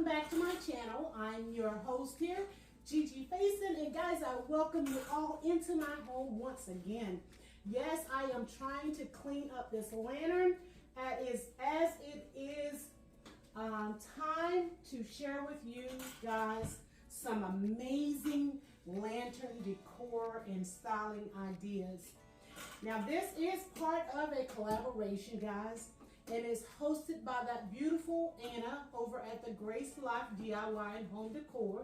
welcome back to my channel. I'm your host here, Gigi Faison, and guys, I welcome you all into my home once again. Yes, I am trying to clean up this lantern as it is time to share with you guys some amazing lantern decor and styling ideas. Now, this is part of a collaboration, guys, and is hosted by that beautiful Anna over at the Grace Life DIY and Home Decor,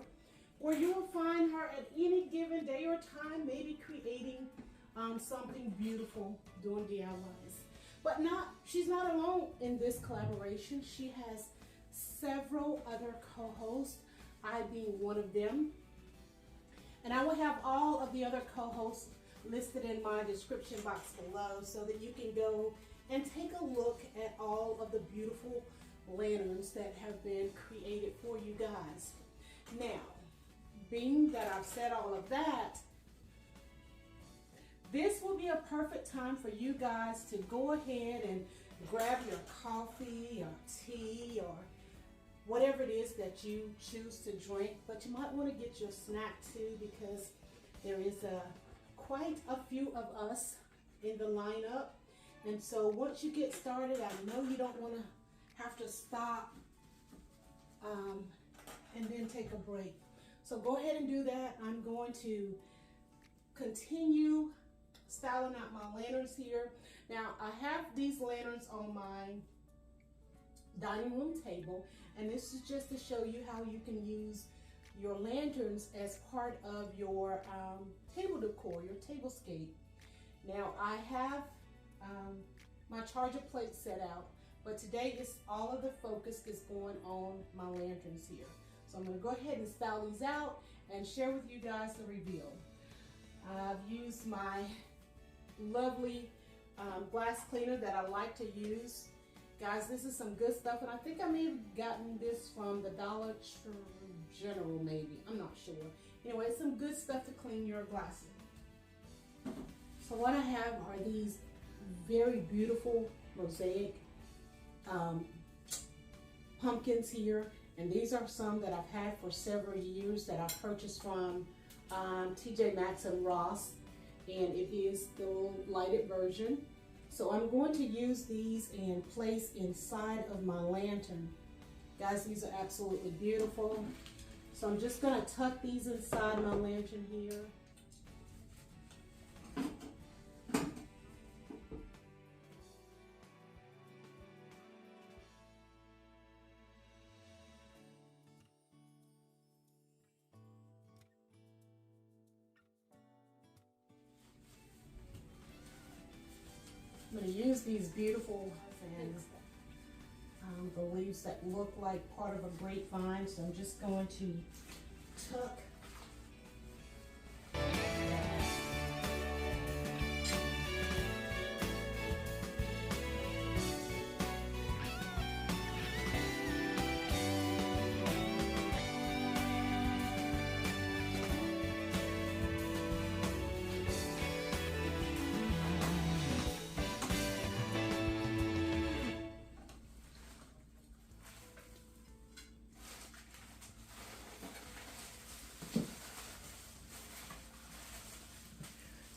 where you will find her at any given day or time, maybe creating something beautiful, doing DIYs. But she's not alone in this collaboration. She has several other co-hosts, I being one of them. And I will have all of the other co-hosts listed in my description box below so that you can go and take a look at all of the beautiful lanterns that have been created for you guys. Now, being that I've said all of that, this will be a perfect time for you guys to go ahead and grab your coffee or tea or whatever it is that you choose to drink, but you might want to get your snack too, because there is quite a few of us in the lineup. And so once you get started, I know you don't want to have to stop and then take a break. So go ahead and do that. I'm going to continue styling out my lanterns here. Now, I have these lanterns on my dining room table, and this is just to show you how you can use your lanterns as part of your table decor, your tablescape. Now, I have my charger plate set out, but today is all of the focus is going on my lanterns here. So I'm going to go ahead and style these out and share with you guys the reveal. I've used my lovely glass cleaner that I like to use. Guys, this is some good stuff, and I think I may have gotten this from the Dollar General, maybe. I'm not sure. Anyway, it's some good stuff to clean your glasses. So what I have are these very beautiful mosaic pumpkins here, and these are some that I've had for several years that I've purchased from TJ Maxx and Ross, and it is the lighted version. So I'm going to use these and place inside of my lantern. Guys, these are absolutely beautiful. So I'm just going to tuck these inside my lantern here. I'm going to use these beautiful the leaves that look like part of a grapevine, so I'm just going to tuck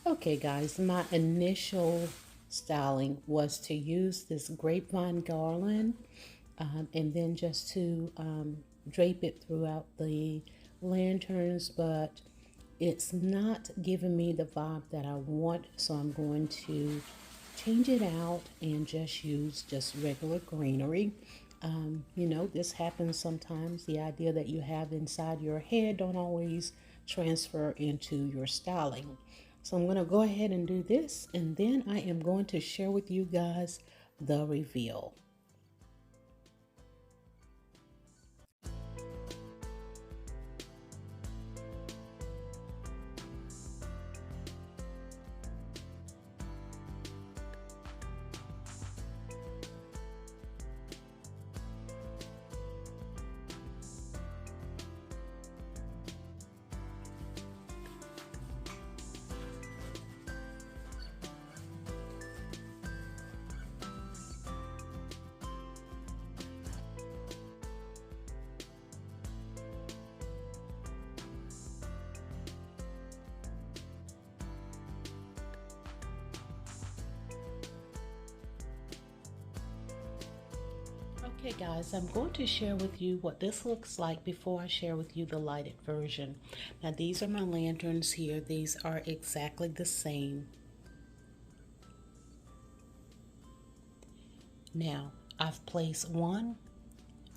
Okay guys, my initial styling was to use this grapevine garland and then just to drape it throughout the lanterns, but it's not giving me the vibe that I want, so I'm going to change it out and just use just regular greenery. You know, this happens sometimes. The idea that you have inside your head don't always transfer into your styling. So I'm going to go ahead and do this, and then I am going to share with you guys the reveal. Okay guys, I'm going to share with you what this looks like before I share with you the lighted version. Now these are my lanterns here. These are exactly the same. Now I've placed one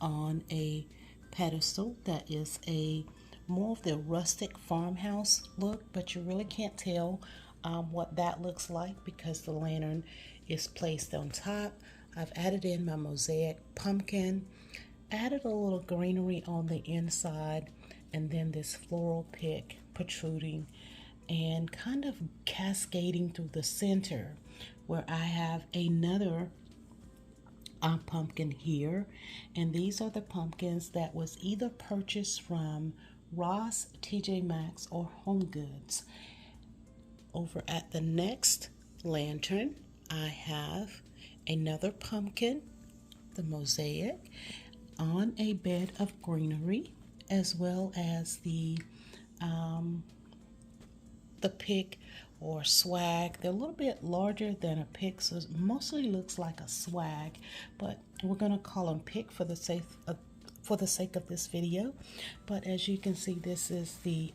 on a pedestal that is a more of the rustic farmhouse look, but you really can't tell what that looks like because the lantern is placed on top. I've added in my mosaic pumpkin, added a little greenery on the inside, and then this floral pick protruding and kind of cascading through the center where I have another pumpkin here, and these are the pumpkins that was either purchased from Ross, TJ Maxx, or Home Goods. Over at the next lantern, I have another pumpkin, the mosaic, on a bed of greenery, as well as the pick or swag. They're a little bit larger than a pick, so it mostly looks like a swag, but we're going to call them pick for the sake of this video. But as you can see, this is the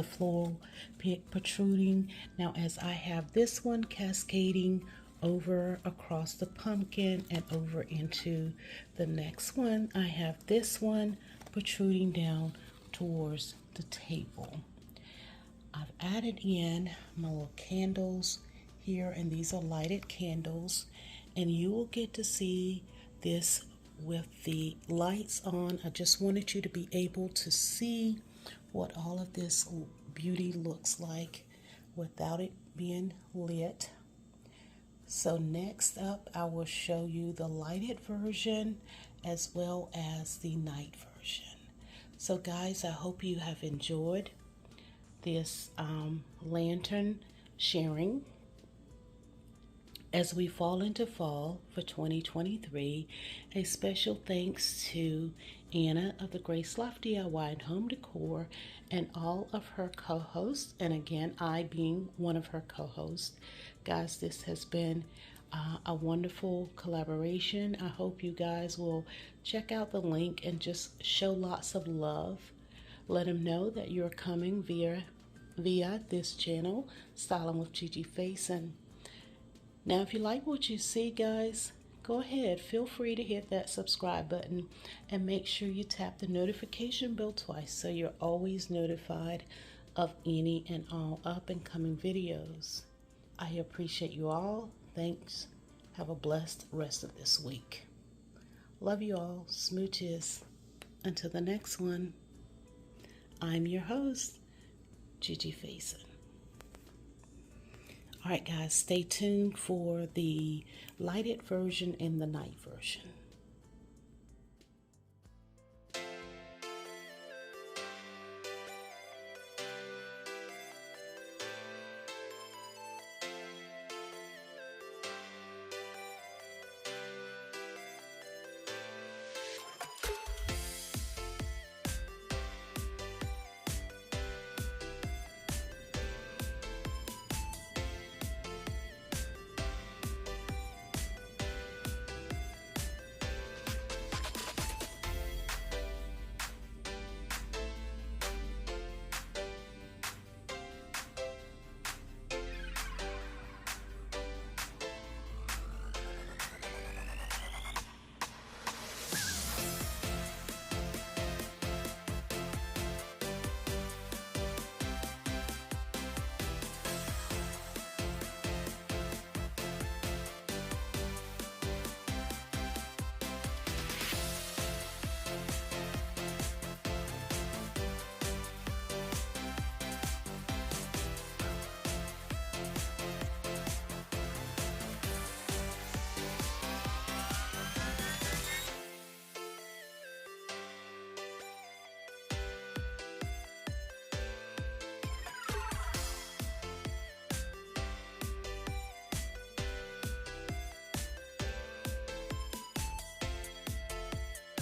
floral pick protruding. Now as I have this one cascading over across the pumpkin and over into the next one, I have this one protruding down towards the table. I've added in my little candles here, and these are lighted candles, and you will get to see this with the lights on. I just wanted you to be able to see what all of this beauty looks like without it being lit. So next up, I will show you the lighted version as well as the night version. So guys, I hope you have enjoyed this lantern sharing as we fall into fall for 2023. A special thanks to Anna of the Grace Loft DIY and Home Decor and all of her co-hosts, and again I being one of her co-hosts. Guys, this has been a wonderful collaboration. I hope you guys will check out the link and just show lots of love. Let them know that you're coming via this channel, Styling with Gigi Faison. Now, if you like what you see, guys, go ahead. Feel free to hit that subscribe button and make sure you tap the notification bell twice so you're always notified of any and all up and coming videos. I appreciate you all. Thanks. Have a blessed rest of this week. Love you all. Smooches. Until the next one. I'm your host, Gigi Faison. All right, guys, stay tuned for the lighted version and the night version.